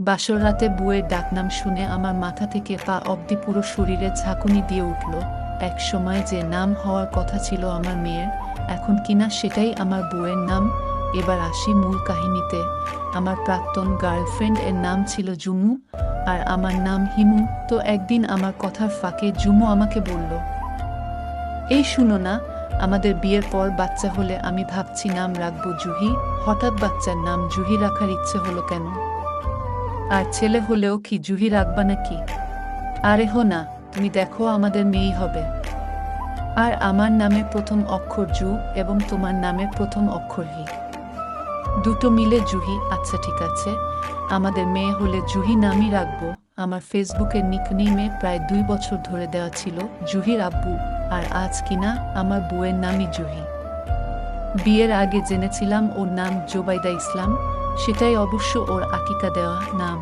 বাসর রাতে বউয়ের ডাকনাম শুনে আমার মাথা থেকে পা অবধি পুরো শরীরে ঝাঁকুনি দিয়ে উঠল। এক সময় যে নাম হওয়ার কথা ছিল আমার মেয়ের, এখন কিনা সেটাই আমার বউয়ের নাম। এবার আসি মূল কাহিনীতে। আমার প্রাক্তন গার্লফ্রেন্ড এর নাম ছিল জুমু, আর আমার নাম হিমু। তো একদিন আমার কথার ফাঁকে জুমু আমাকে বলল, এই শুনো না, আমাদের বিয়ের পর বাচ্চা হলে আমি ভাবছি নাম রাখবো জুহি। হঠাৎ বাচ্চার নাম জুহি রাখার ইচ্ছে হলো কেন? আর ছেলে হলেও কি জুহি রাখবা নাকি? আরে হো না, তুমি দেখো আমাদের মেয়েই হবে। আর আমার নামের প্রথম অক্ষর জু এবং তোমার নামের প্রথম অক্ষর হি, দুটো মিলে জুহি। আচ্ছা ঠিক আছে, আমাদের মেয়ে হলে জুহি নামই রাখবো। আমার ফেসবুকের নিকনেমে প্রায় 2 বছর ধরে দেওয়া ছিল জুহির আব্বু, আর আজ কিনা আমার বউয়ের নামই জুহি। বিয়ের আগে জেনেছিলাম ওর নাম জোবাইদা ইসলাম, সেটাই অবশ্য ওর আকিকা দেওয়া নাম।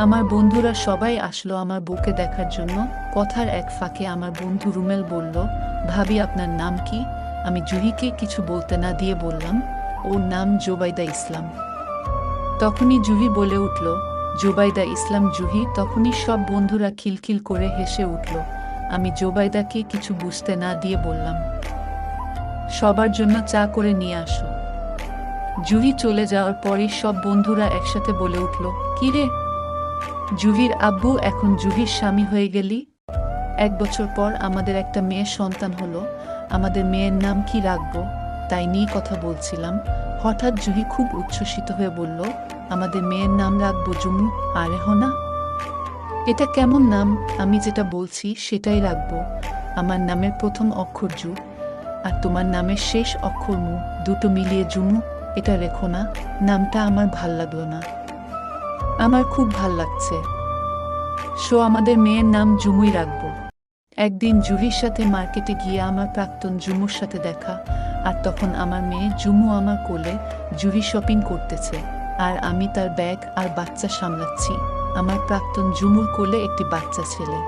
আমার বন্ধুরা সবাই আসলো আমার বউকে দেখার জন্য। কথার এক ফাঁকে আমার বন্ধু রুমেল বলল, ভাবি আপনার নাম কি? আমি জুহিকে কিছু বলতে না দিয়ে বললাম, ওর নাম জোবাইদা ইসলাম। তখনই জুহি বলে উঠল, জোবাইদা ইসলাম জুহি। তখনই সব বন্ধুরা খিলখিল করে হেসে উঠল। আমি জোবাইদাকে কিছু বুঝতে না দিয়ে বললাম, সবার জন্য চা করে নিয়ে আসো। জুহি চলে যাওয়ার পরই সব বন্ধুরা একসাথে বলে উঠল, কি রে, জুহির আব্বু এখন জুহির স্বামী হয়ে গেলি? 1 বছর পর আমাদের একটা মেয়ের সন্তান হলো, আমাদের মেয়ের নাম কি রাখবো তাই নিয়ে কথা বলছিলাম। হঠাৎ জুহি খুব উচ্ছ্বসিত হয়ে বলল, আমাদের মেয়ের নাম রাখবো জুমু। আরে হো না, এটা কেমন নাম? আমি যেটা বলছি সেটাই রাখবো। আমার নামের প্রথম অক্ষর জু, আর তোমার নামের শেষ অক্ষর মু, দুটো মিলিয়ে জুমু। এটা রেখো না, নামটা আমার ভাল লাগলো না। আমার খুব ভাল লাগছে, আমাদের মেয়ের নাম জুমুই রাখবো। একদিন জুহির সাথে মার্কেটে গিয়ে আমার প্রাক্তন জুমুর সাথে দেখা, আর তখন আমার মেয়ে জুমু আমার কোলে। জুহি শপিং করতেছে, আর আমি তার ব্যাগ আর বাচ্চা সামলাচ্ছি। আমার প্রাক্তন জুমুর কোলে একটি বাচ্চা ছেলে।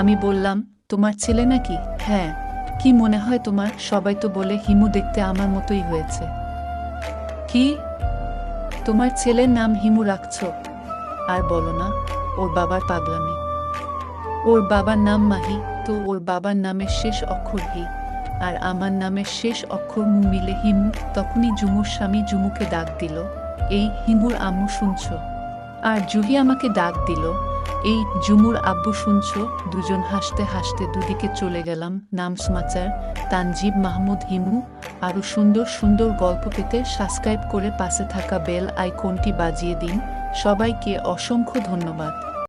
আমি বললাম, তোমার ছেলে নাকি? হ্যাঁ। কি মনে হয় তোমার? সবাই তো বলে হিমু দেখতে আমার মতোই হয়েছে। কি, তোমার ছেলের নাম হিমু রাখছ? আর বলো না, ওর বাবার পাগলামি। ওর বাবার নাম মাহি, তো ওর বাবার নামের শেষ অক্ষর হি, আর আমার নামের শেষ অক্ষর মু মিলে হিমু। তখনই জুমুর স্বামী জুমুকে ডাক দিল, এই হিমুর আম্মু শুনছ? আর জুহি আমাকে ডাক দিল, এই জুমুর আব্বু শুনছ? দুজন হাসতে হাসতে দুদিকে চলে গেলাম। নাম সমাচার, তানজিব মাহমুদ হিমু। আরও সুন্দর সুন্দর গল্প পেতে সাবস্ক্রাইব করে পাশে থাকা বেল আইকনটি বাজিয়ে দিন। সবাইকে অসংখ্য ধন্যবাদ।